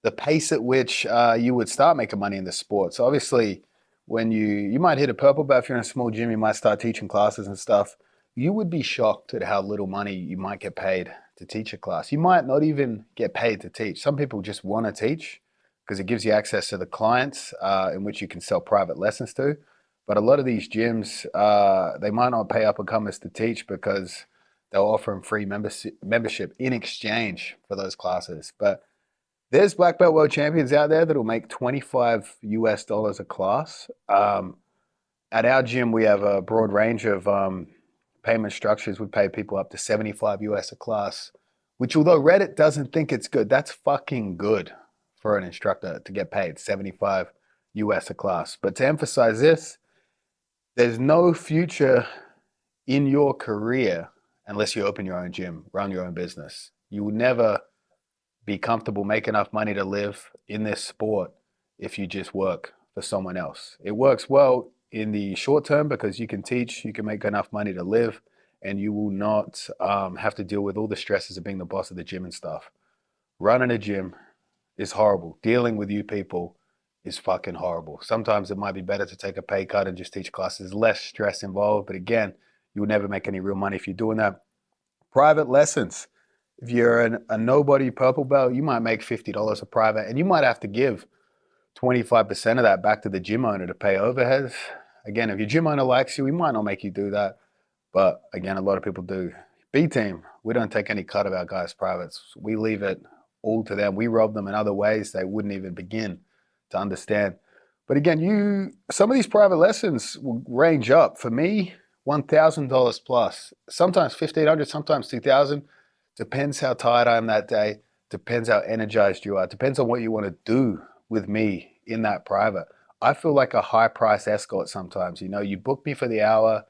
the pace at which you would start making money in the sport. So obviously, when you might hit a purple belt if you're in a small gym, you might start teaching classes and stuff. You would be shocked at how little money you might get paid to teach a class. You might not even get paid to teach. Some people just want to teach because it gives you access to the clients in which you can sell private lessons to. But a lot of these gyms, they might not pay up and comers to teach because they'll offer them free membership in exchange for those classes. But there's black belt world champions out there that'll make $25 a class. At our gym, we have a broad range of payment structures. We pay people up to $75 a class, which although Reddit doesn't think it's good, that's fucking good for an instructor to get paid $75 a class. But to emphasize this, there's no future in your career unless you open your own gym, run your own business. You will never be comfortable, make enough money to live in this sport if you just work for someone else. It works well in the short term because you can teach, you can make enough money to live, and you will not have to deal with all the stresses of being the boss of the gym and stuff. Running a gym is horrible. Dealing with you people is fucking horrible. Sometimes it might be better to take a pay cut and just teach classes. Less stress involved, but again, you will never make any real money if you're doing that. Private lessons. If you're a nobody purple belt, you might make $50 a private, and you might have to give 25% of that back to the gym owner to pay overheads. Again, if your gym owner likes you, we might not make you do that. But again, a lot of people do. B team, we don't take any cut of our guys' privates. We leave it all to them. We rob them in other ways they wouldn't even begin to understand. But again, some of these private lessons will range up. For me, $1,000 plus, sometimes $1,500, sometimes $2,000. Depends how tired I am that day. Depends how energized you are. Depends on what you want to do with me in that private. I feel like a high price escort sometimes. You know, you book me for the hour.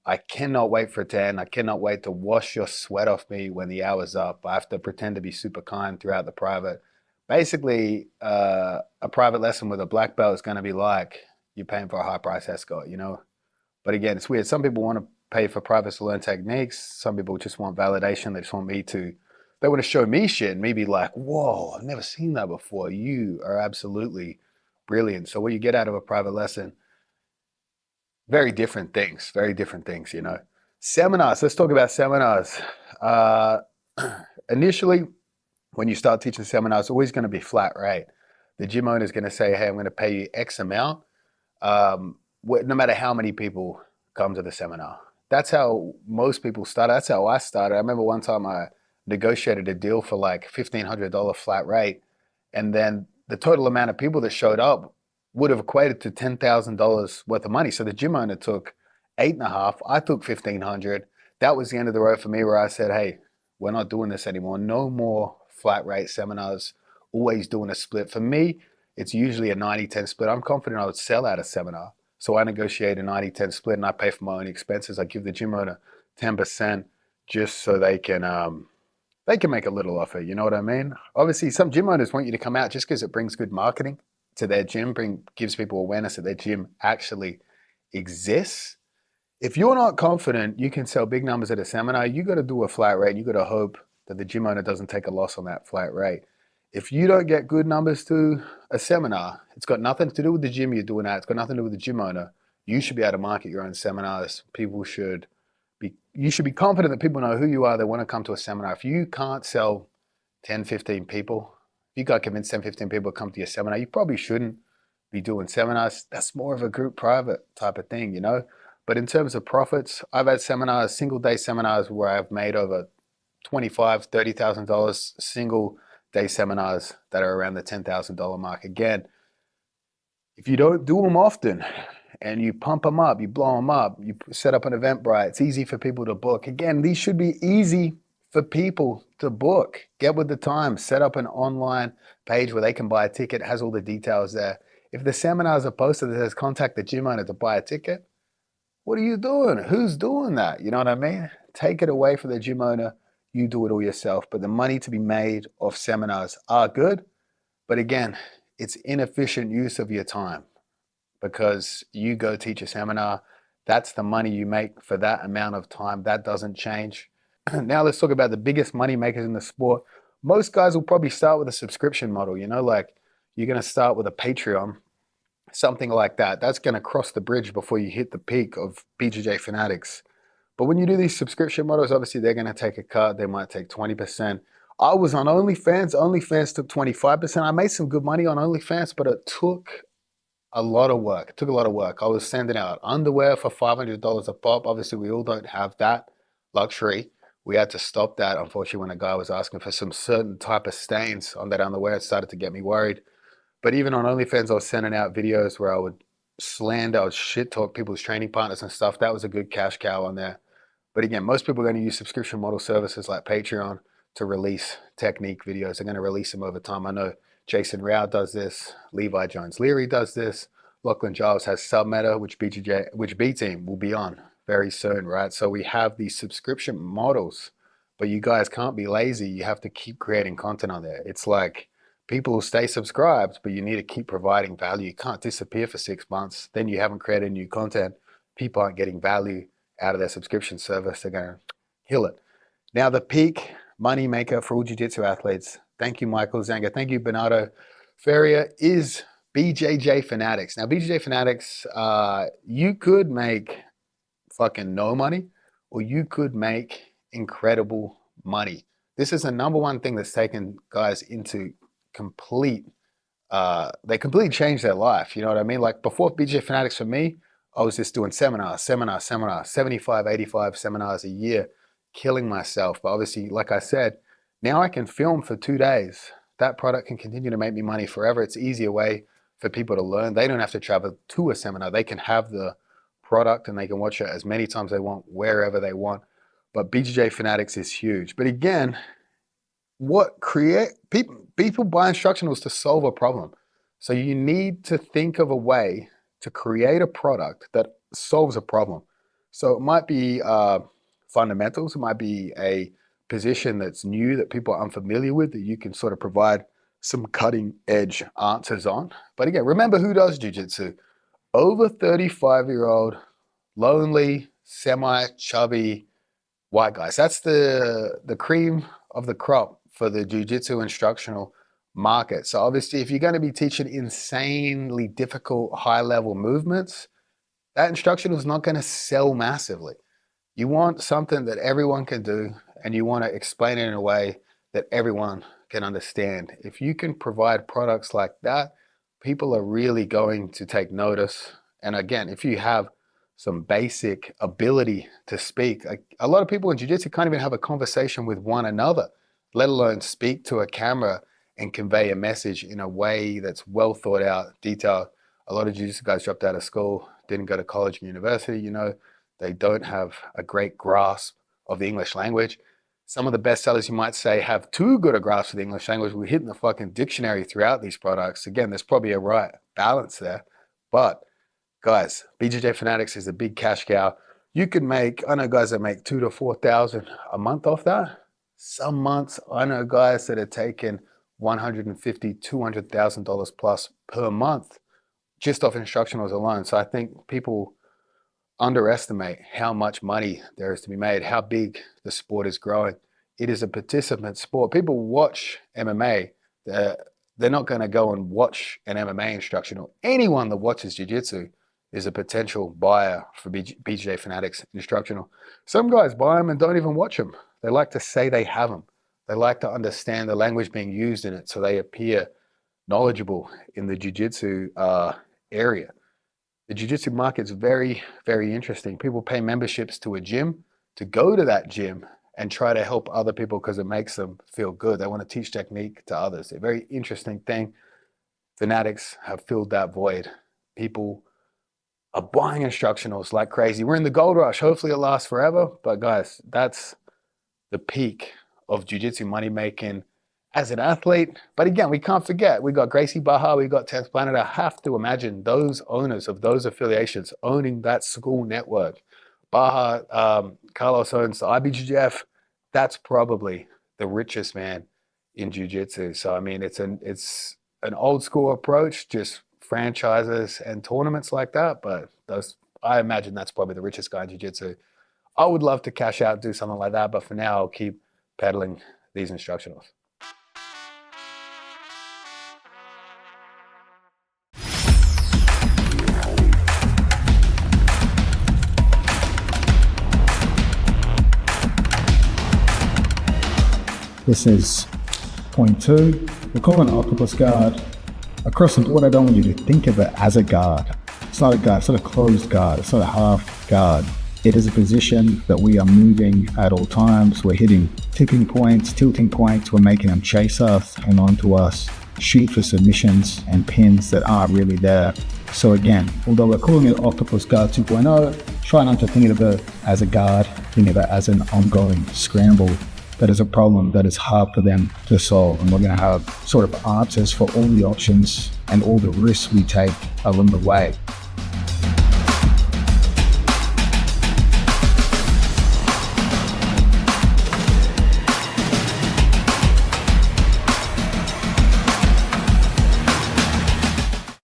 I cannot wait for 10. I cannot wait to wash your sweat off me when the hour's up. I have to pretend to be super kind throughout the private. Basically, a private lesson with a black belt is going to be like you're paying for a high price escort, you know? But again, it's weird. Some people want to pay for privates to learn techniques. Some people just want validation. They just want they want to show me shit and me be like, whoa, I've never seen that before. You are absolutely brilliant. So what you get out of a private lesson, very different things, you know. Seminars, let's talk about seminars. Initially, when you start teaching seminars, it's always going to be flat rate. The gym owner is going to say, hey, I'm going to pay you X amount, no matter how many people come to the seminar. That's how most people start. That's how I started. I remember one time I negotiated a deal for like $1,500 flat rate. And then the total amount of people that showed up would have equated to $10,000 worth of money. So the gym owner took 8.5. I took 1,500. That was the end of the road for me where I said, hey, we're not doing this anymore. No more flat rate seminars, always doing a split. For me, it's usually a 90-10 split. I'm confident I would sell out a seminar. So I negotiate a 90-10 split and I pay for my own expenses. I give the gym owner 10% just so they can make a little offer. You know what I mean? Obviously, some gym owners want you to come out just because it brings good marketing to their gym, gives people awareness that their gym actually exists. If you're not confident you can sell big numbers at a seminar, you got to do a flat rate. You got to hope that the gym owner doesn't take a loss on that flat rate. If you don't get good numbers to a seminar, it's got nothing to do with the gym you're doing at. It's got nothing to do with the gym owner. You should be able to market your own seminars. You should be confident that people know who you are. They want to come to a seminar. If you can't sell 10, 15 people, if you can't convince 10, 15 people to come to your seminar, you probably shouldn't be doing seminars. That's more of a group private type of thing, you know? But in terms of profits, I've had seminars, single day seminars where I've made over $25,000, $30,000, single day seminars that are around the $10,000 mark. Again, if you don't do them often and you pump them up, you blow them up, you set up an Eventbrite, it's easy for people to book. Again, these should be easy for people to book. Get with the times, set up an online page where they can buy a ticket, it has all the details there. If the seminars are posted that says contact the gym owner to buy a ticket, what are you doing? Who's doing that? You know what I mean? Take it away from the gym owner. You do it all yourself. But the money to be made off seminars are good. But again, it's inefficient use of your time because you go teach a seminar. That's the money you make for that amount of time. That doesn't change. Now let's talk about the biggest money makers in the sport. most guys will probably start with a subscription model, you know, like you're going to start with a Patreon, something like that. That's going to cross the bridge before you hit the peak of BJJ Fanatics. But when you do these subscription models, obviously they're going to take a cut. They might take 20%. I was on OnlyFans. OnlyFans took 25%. I made some good money on OnlyFans, but it took a lot of work. It took a lot of work. I was sending out underwear for $500 a pop. Obviously, we all don't have that luxury. We had to stop that, unfortunately, when a guy was asking for some certain type of stains on that underwear. It started to get me worried. But even on OnlyFans, I was sending out videos where I would slander, I would shit talk people's training partners and stuff. That was a good cash cow on there. But again, most people are going to use subscription model services like Patreon to release technique videos. They're going to release them over time. I know Jason Rao does this. Levi Jones-Leary does this. Lachlan Giles has Submeta, which B Team will be on very soon, right? So we have these subscription models, but you guys can't be lazy. You have to keep creating content on there. It's like people will stay subscribed, but you need to keep providing value. You can't disappear for 6 months. Then you haven't created new content. People aren't getting value out of their subscription service. They're going to kill it. Now, the peak money maker for all jiu-jitsu athletes, thank you, Michael Zanga, thank you, Bernardo Feria, is BJJ Fanatics. Now, BJJ Fanatics, you could make fucking no money, or you could make incredible money. This is the number one thing that's taken guys into they completely changed their life. You know what I mean? Like before BJJ Fanatics for me, I was just doing seminars, 75, 85 seminars a year, killing myself. But obviously, like I said, now I can film for 2 days. That product can continue to make me money forever. It's an easier way for people to learn. They don't have to travel to a seminar. They can have the product and they can watch it as many times they want, wherever they want. But BJJ Fanatics is huge. But again, people buy instructionals to solve a problem. So you need to think of a way to create a product that solves a problem. So it might be fundamentals. It might be a position that's new that people are unfamiliar with that you can sort of provide some cutting edge answers on. But again, remember who does jiu-jitsu? Over 35-year-old, lonely, semi-chubby white guys. That's the cream of the crop for the jiu-jitsu instructional market. So obviously, if you're going to be teaching insanely difficult high-level movements, that instructional is not going to sell massively. You want something that everyone can do, and you want to explain it in a way that everyone can understand. If you can provide products like that, people are really going to take notice. And again, if you have some basic ability to speak, a lot of people in jiu-jitsu can't even have a conversation with one another, let alone speak to a camera and convey a message in a way that's well thought out, detailed. A lot of jiu-jitsu guys dropped out of school, didn't go to college and university, you know, they don't have a great grasp of the English language. Some of the best sellers, you might say, have too good a grasp of the English language. We're hitting the fucking dictionary throughout these products. Again, there's probably a right balance there. But guys, BJJ Fanatics is a big cash cow. You could make, I know guys that make $2,000 to $4,000 a month off that. Some months, I know guys that are taking $150,000, $200,000 plus per month just off instructionals alone. So I think people underestimate how much money there is to be made, how big the sport is growing. It is a participant sport. People watch MMA. They're not going to go and watch an MMA instructional. Anyone that watches jiu-jitsu is a potential buyer for BJJ Fanatics instructional. Some guys buy them and don't even watch them. They like to say they have them. They like to understand the language being used in it so they appear knowledgeable in the jiu-jitsu area. The jiu-jitsu market is very, very interesting. People pay memberships to a gym to go to that gym and try to help other people because it makes them feel good. They want to teach technique to others. A very interesting thing. Fanatics have filled that void. People are buying instructionals like crazy. We're in the gold rush. Hopefully it lasts forever. But guys, that's the peak of jiu-jitsu money making as an athlete. But again, we can't forget, we got Gracie Barra, we got 10th Planet. I have to imagine those owners of those affiliations owning that school network. Barra, Carlos owns the IBJJF. That's probably the richest man in jiu-jitsu. So, I mean, it's an old school approach, just franchises and tournaments like that. But I imagine that's probably the richest guy in jiu-jitsu. I would love to cash out, do something like that. But for now, I'll keep peddling these instructionals. This is point 2. We call it an octopus guard. Across the board, I don't want you to think of it as a guard. It's not a guard, it's not a closed guard, it's not a half guard. It is a position that we are moving at all times. We're hitting tipping points, tilting points, we're making them chase us and onto us, shoot for submissions and pins that aren't really there. So again, although we're calling it Octopus Guard 2.0, try not to think of it as a guard, think of it as an ongoing scramble. That is a problem that is hard for them to solve. And we're going to have sort of answers for all the options and all the risks we take along the way.